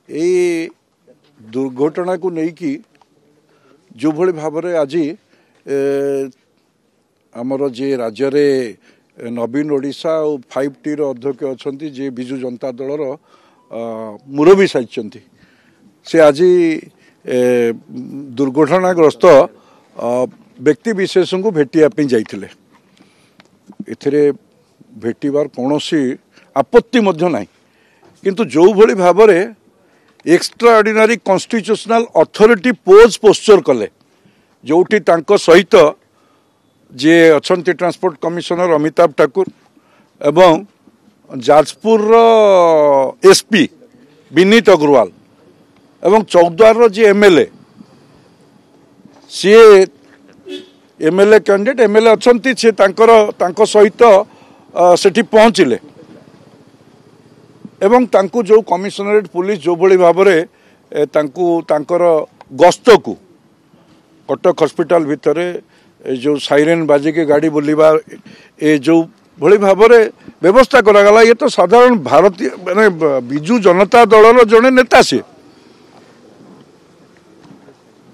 ए दुर्घटना को लेकिन जो भली भाव में आज आमर जे राज्य में नवीन ओडिशा और 5T अध्यक्ष अच्छा जे विजु जनता दलर मुरबी साजिंट से आज दुर्घटनाग्रस्त व्यक्ति विशेष को भेटापी जाते एथिरे भेटार कौन आपत्ति ना किंतु जो भली भाव में extra ordinary constitutional authority posture कले जोटी तांको सहित जे अच्छे ट्रांसपोर्ट कमिशनर अमिताभ ठाकुर एवं जाजपुर एसपी विनीत अग्रवाल एवं चौद्वार जे एमएलए सी एमएलए कैंडिडेट एमएलए अच्छी सी तांको सहित सेठी पहुँचले एवं तांको जो कमिशनरेट पुलिस जो भली भाव में तांकर गस्त को कटक हॉस्पिटल भितर जो साइरेन बाजिके गाड़ी बुलवा ए जो भली भाव में व्यवस्था करागला ये तो साधारण भारतीय माने विजु जनता दलर जड़े नेता सी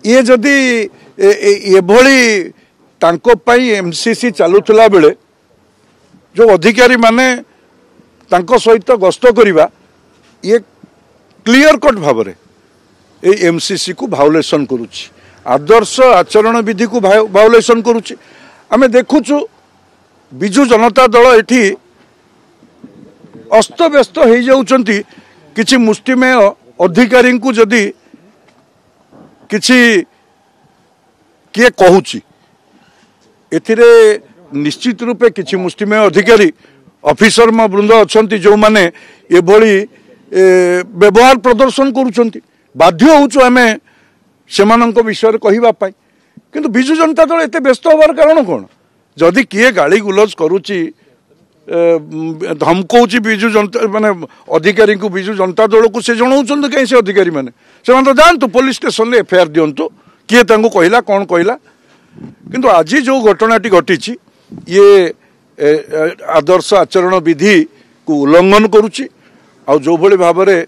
ये जदि एभली तांको पाई एमसीसी चलुला बेले जो अधिकारी माने तांको सहित गस्त करिबा ये क्लियर कट भाव में एमसीसी को भायोलेशन करुच्ची आदर्श आचरण विधि को भायोलेशन करुच्ची आमे देखुचु विजु जनता दल एठी अस्तव्यस्त हो जाउचंती किछि मुष्टिमेय अधिकारी को जदि किछि किए कहूची एथिरे निश्चित रूपे किछि मुष्टिमेय अधिकारी ऑफिसर वृंद अच्छा जो मैंने ये व्यवहार प्रदर्शन करुँच बाध्य होचु आमे सेमानंको विषय कहवाई किंतु विजु जनता दल एत व्यस्त होवार कारण कौन जदि किए गाली गुलज करुच्ची धमकाउची विजु जनता माने अधिकारी को विजु जनता दल को से जनाऊँ कहीं से अधिकारी मैंने से तो जातु पुलिस स्टेशन में एफआईआर दिंतु किए कहला कौन कहला किंतु आज जो घटनाटी घटी ये आदर्श आचरण विधि को उल्लंघन करुच्ची आ जो भली भाव में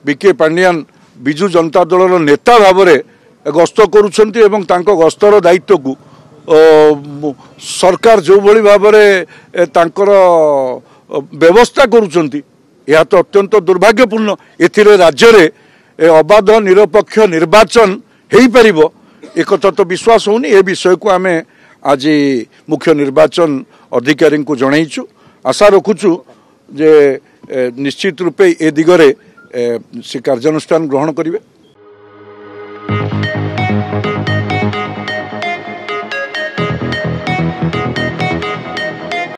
बीके पांडियान विजु जनता दलर नेता भाव में गस्त करुछंती एवं तांको गस्तर दायित्व को सरकार जो भली भाव में तांकर व्यवस्था करुछंती यह तो अत्यंत दुर्भाग्यपूर्ण एथिरे राज्य रे अबाध निरपेक्ष निर्वाचन हो पारिबो एकथा तो विश्वास होनी ए विषय को आमे आज मुख्य निर्वाचन अधिकारी को जनईचु आशा रखुचु जे निश्चित रूपे ए दिगरे से कार्यानुष्ठान ग्रहण करिवे।